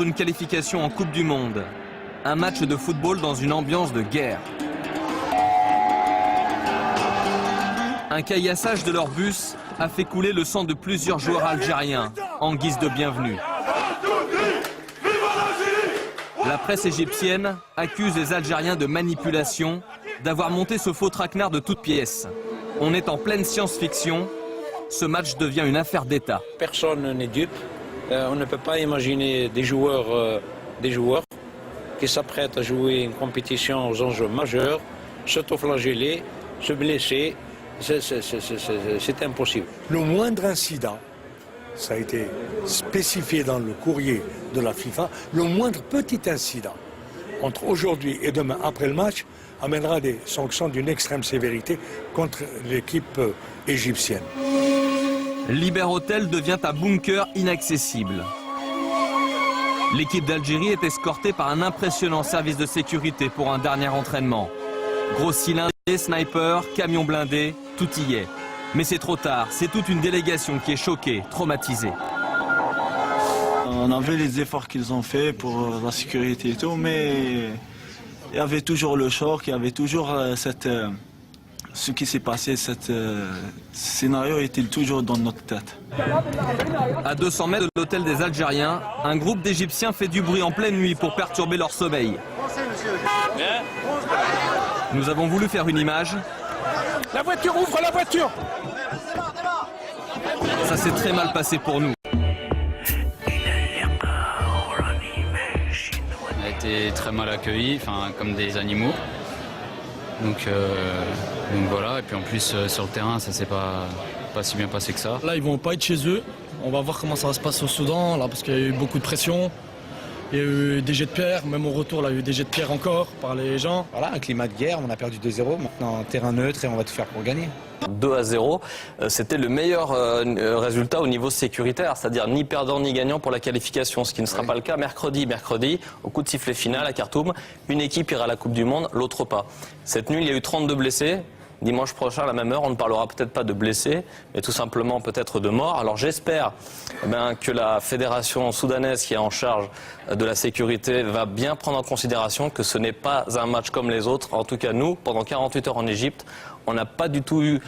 Une qualification en Coupe du Monde. Un match de football dans une ambiance de guerre. Un caillassage de leur bus a fait couler le sang de plusieurs joueurs algériens en guise de bienvenue. La presse égyptienne accuse les Algériens de manipulation, d'avoir monté ce faux traquenard de toutes pièces. On est en pleine science-fiction. Ce match devient une affaire d'État. Personne n'est dupe. On ne peut pas imaginer des joueurs qui s'apprêtent à jouer une compétition aux enjeux majeurs, s'autoflageller, se blesser. C'est impossible. Le moindre incident, ça a été spécifié dans le courrier de la FIFA, le moindre petit incident entre aujourd'hui et demain après le match amènera des sanctions d'une extrême sévérité contre l'équipe égyptienne. Liber Hotel devient un bunker inaccessible. L'équipe d'Algérie est escortée par un impressionnant service de sécurité pour un dernier entraînement. Gros cylindres, snipers, camions blindés, tout y est. Mais c'est trop tard, c'est toute une délégation qui est choquée, traumatisée. On a vu les efforts qu'ils ont faits pour la sécurité et tout, mais il y avait toujours le choc, il y avait toujours ce qui s'est passé, ce scénario était toujours dans notre tête. À 200 mètres de l'hôtel des Algériens, un groupe d'Égyptiens fait du bruit en pleine nuit pour perturber leur sommeil. Nous avons voulu faire une image. La voiture, ouvre la voiture! Ça s'est très mal passé pour nous. On a été très mal accueillis, comme des animaux. Donc voilà, et puis en plus sur le terrain, ça s'est pas si bien passé que ça. Là, ils vont pas être chez eux. On va voir comment ça va se passer au Soudan, là, parce qu'il y a eu beaucoup de pression. Il y a eu des jets de pierre, même au retour, là, il y a eu des jets de pierre encore par les gens. Voilà, un climat de guerre, on a perdu 2-0, maintenant terrain neutre et on va tout faire pour gagner. 2-0, c'était le meilleur résultat au niveau sécuritaire, c'est-à-dire ni perdant ni gagnant pour la qualification, ce qui ne sera pas le cas mercredi, au coup de sifflet final à Khartoum, une équipe ira à la Coupe du Monde, l'autre pas. Cette nuit, il y a eu 32 blessés. Dimanche prochain, à la même heure, on ne parlera peut-être pas de blessés, mais tout simplement peut-être de morts. Alors j'espère que la fédération soudanaise qui est en charge de la sécurité va bien prendre en considération que ce n'est pas un match comme les autres. En tout cas, nous, pendant 48 heures en Égypte, on n'a pas du tout eu,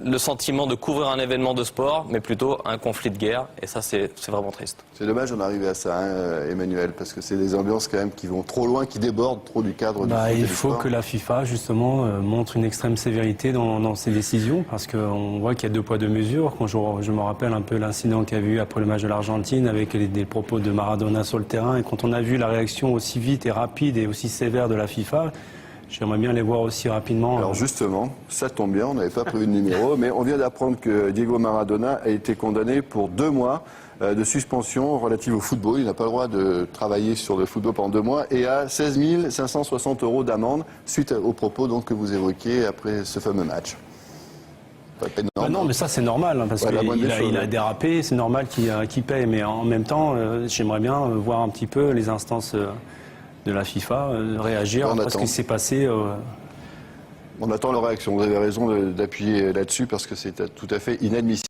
le sentiment de couvrir un événement de sport, mais plutôt un conflit de guerre. Et ça, c'est vraiment triste. C'est dommage d'en arriver à ça, Emmanuel, parce que c'est des ambiances quand même qui vont trop loin, qui débordent trop du cadre du foot et Il du faut sport. que la FIFA, justement, montre une extrême sévérité dans ses décisions, parce qu'on voit qu'il y a deux poids, deux mesures. Quand je me rappelle un peu l'incident qu'il y a eu après le match de l'Argentine, avec des propos de Maradona sur le terrain, et quand on a vu la réaction aussi vite et rapide et aussi sévère de la FIFA, j'aimerais bien les voir aussi rapidement. Alors justement, ça tombe bien, on n'avait pas prévu de numéro, mais on vient d'apprendre que Diego Maradona a été condamné pour 2 mois de suspension relative au football. Il n'a pas le droit de travailler sur le football pendant 2 mois et à 16 560 € d'amende suite aux propos donc, que vous évoquiez après ce fameux match. Non, mais ça c'est normal, parce qu'il a dérapé, c'est normal qu'il paye, mais en même temps, j'aimerais bien voir un petit peu les instances de la FIFA réagir à ce qui s'est passé. On attend leur réaction. Vous avez raison d'appuyer là-dessus parce que c'est tout à fait inadmissible.